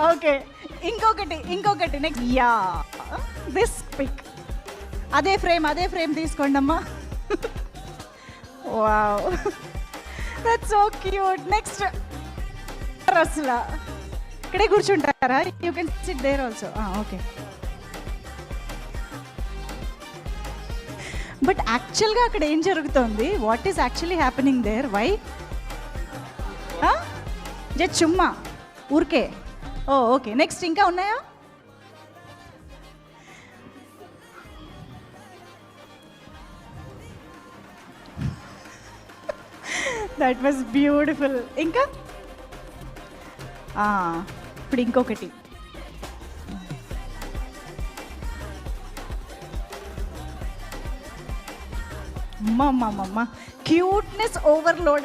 Okay. ఇంకొకటి next. Yeah, this pic. అదే frame తీసుకోండమ్మా. Wow, that's so cute. Next అసలు ఇక్కడే కూర్చుంటారా? You can sit there also. Okay. But యాక్చువల్గా అక్కడ ఏం జరుగుతుంది? What is actually happening there? Why just చుమ్మా ఊరికే? ఓకే. నెక్స్ట్ ఇంకా ఉన్నాయా? That was beautiful. ఇంకా ఇప్పుడు ఇంకొకటి. అమ్మా క్యూట్నెస్ ఓవర్లోడెడ్.